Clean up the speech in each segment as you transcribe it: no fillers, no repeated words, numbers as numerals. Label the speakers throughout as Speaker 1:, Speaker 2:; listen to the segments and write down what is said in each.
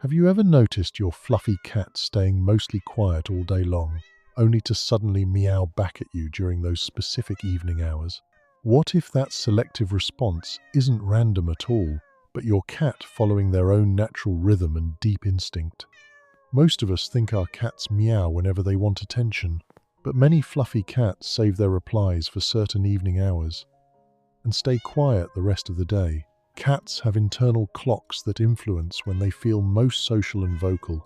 Speaker 1: Have you ever noticed your fluffy cat staying mostly quiet all day long, only to suddenly meow back at you during those specific evening hours? What if that selective response isn't random at all, but your cat following their own natural rhythm and deep instinct? Most of us think our cats meow whenever they want attention, but many fluffy cats save their replies for certain evening hours and stay quiet the rest of the day. Cats have internal clocks that influence when they feel most social and vocal.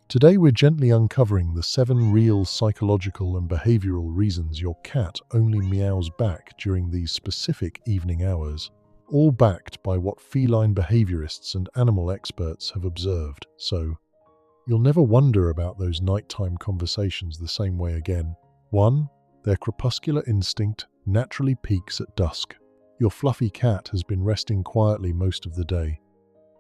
Speaker 1: Today we're gently uncovering the 7 real psychological and behavioral reasons your cat only meows back during these specific evening hours, all backed by what feline behaviorists and animal experts have observed. So, you'll never wonder about those nighttime conversations the same way again. 1. Their crepuscular instinct naturally peaks at dusk. Your fluffy cat has been resting quietly most of the day.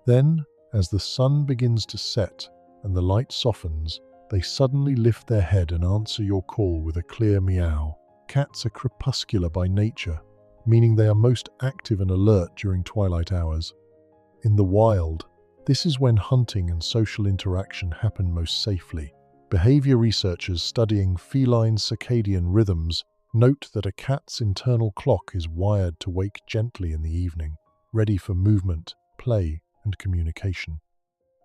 Speaker 1: Then, as the sun begins to set and the light softens, they suddenly lift their head and answer your call with a clear meow. Cats are crepuscular by nature, meaning they are most active and alert during twilight hours. In the wild, this is when hunting and social interaction happen most safely. Behavior researchers studying feline circadian rhythms note that a cat's internal clock is wired to wake gently in the evening, ready for movement, play, and communication.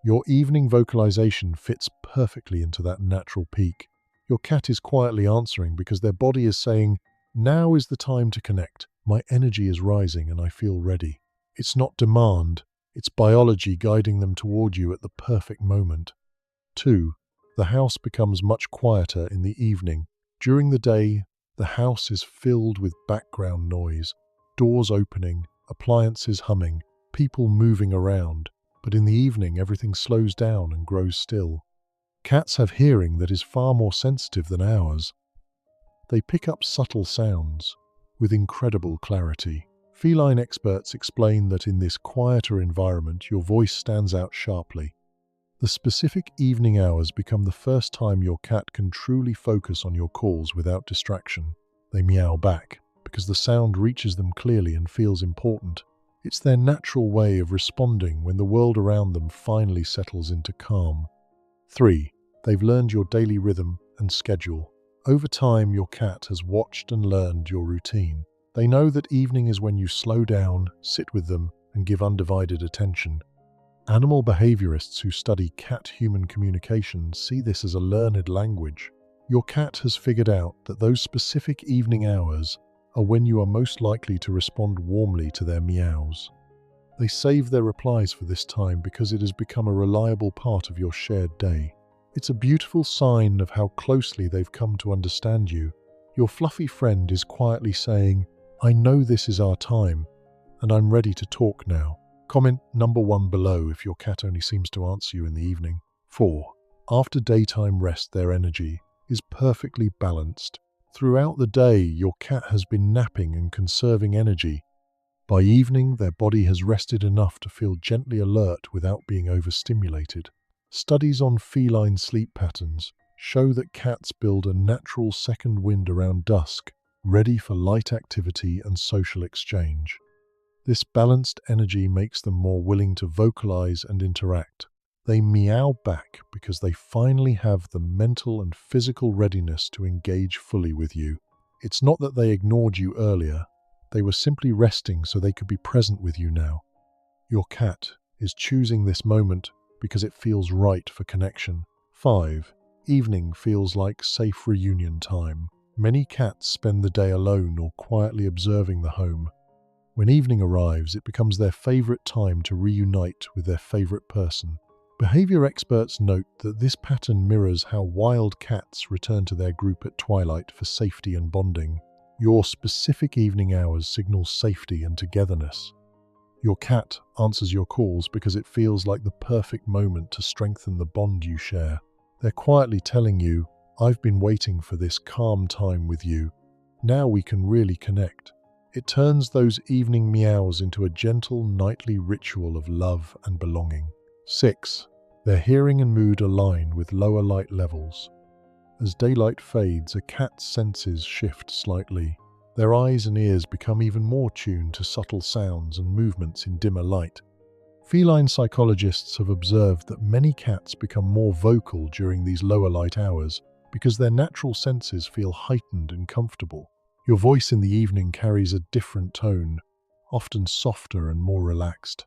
Speaker 1: Your evening vocalization fits perfectly into that natural peak. Your cat is quietly answering because their body is saying, "Now is the time to connect. My energy is rising and I feel ready." It's not demand, it's biology guiding them toward you at the perfect moment. 2. The house becomes much quieter in the evening. During the day, the house is filled with background noise, doors opening, appliances humming, people moving around. But in the evening, everything slows down and grows still. Cats have hearing that is far more sensitive than ours. They pick up subtle sounds with incredible clarity. Feline experts explain that in this quieter environment, your voice stands out sharply. The specific evening hours become the first time your cat can truly focus on your calls without distraction. They meow back because the sound reaches them clearly and feels important. It's their natural way of responding when the world around them finally settles into calm. 3. They've learned your daily rhythm and schedule. Over time, your cat has watched and learned your routine. They know that evening is when you slow down, sit with them, and give undivided attention. Animal behaviorists who study cat-human communication see this as a learned language. Your cat has figured out that those specific evening hours are when you are most likely to respond warmly to their meows. They save their replies for this time because it has become a reliable part of your shared day. It's a beautiful sign of how closely they've come to understand you. Your fluffy friend is quietly saying, "I know this is our time, and I'm ready to talk now." Comment number 1 below if your cat only seems to answer you in the evening. 4. After daytime rest, their energy is perfectly balanced. Throughout the day, your cat has been napping and conserving energy. By evening, their body has rested enough to feel gently alert without being overstimulated. Studies on feline sleep patterns show that cats build a natural second wind around dusk, ready for light activity and social exchange. This balanced energy makes them more willing to vocalize and interact. They meow back because they finally have the mental and physical readiness to engage fully with you. It's not that they ignored you earlier, they were simply resting so they could be present with you now. Your cat is choosing this moment because it feels right for connection. 5. Evening feels like safe reunion time. Many cats spend the day alone or quietly observing the home. When evening arrives, it becomes their favorite time to reunite with their favorite person. Behavior experts note that this pattern mirrors how wild cats return to their group at twilight for safety and bonding. Your specific evening hours signal safety and togetherness. Your cat answers your calls because it feels like the perfect moment to strengthen the bond you share. They're quietly telling you, "I've been waiting for this calm time with you. Now we can really connect." It turns those evening meows into a gentle nightly ritual of love and belonging. 6. Their hearing and mood align with lower light levels. As daylight fades, a cat's senses shift slightly. Their eyes and ears become even more tuned to subtle sounds and movements in dimmer light. Feline psychologists have observed that many cats become more vocal during these lower light hours because their natural senses feel heightened and comfortable. Your voice in the evening carries a different tone, often softer and more relaxed.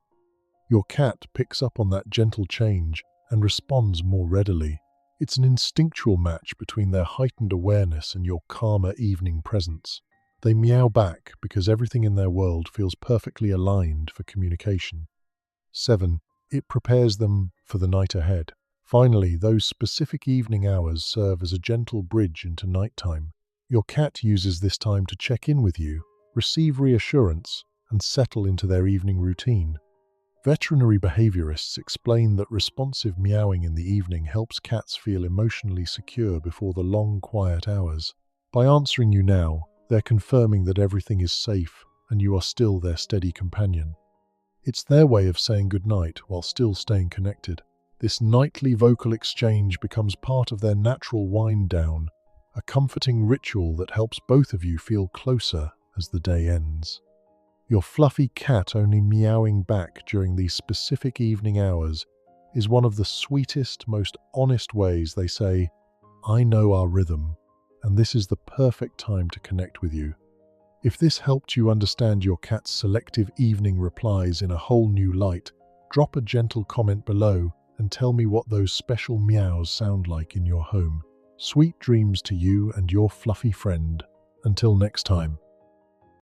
Speaker 1: Your cat picks up on that gentle change and responds more readily. It's an instinctual match between their heightened awareness and your calmer evening presence. They meow back because everything in their world feels perfectly aligned for communication. 7. It prepares them for the night ahead. Finally, those specific evening hours serve as a gentle bridge into nighttime. Your cat uses this time to check in with you, receive reassurance, and settle into their evening routine. Veterinary behaviorists explain that responsive meowing in the evening helps cats feel emotionally secure before the long, quiet hours. By answering you now, they're confirming that everything is safe and you are still their steady companion. It's their way of saying goodnight while still staying connected. This nightly vocal exchange becomes part of their natural wind-down, a comforting ritual that helps both of you feel closer as the day ends. Your fluffy cat only meowing back during these specific evening hours is one of the sweetest, most honest ways they say, "I know our rhythm, and this is the perfect time to connect with you." If this helped you understand your cat's selective evening replies in a whole new light, drop a gentle comment below and tell me what those special meows sound like in your home. Sweet dreams to you and your fluffy friend. Until next time.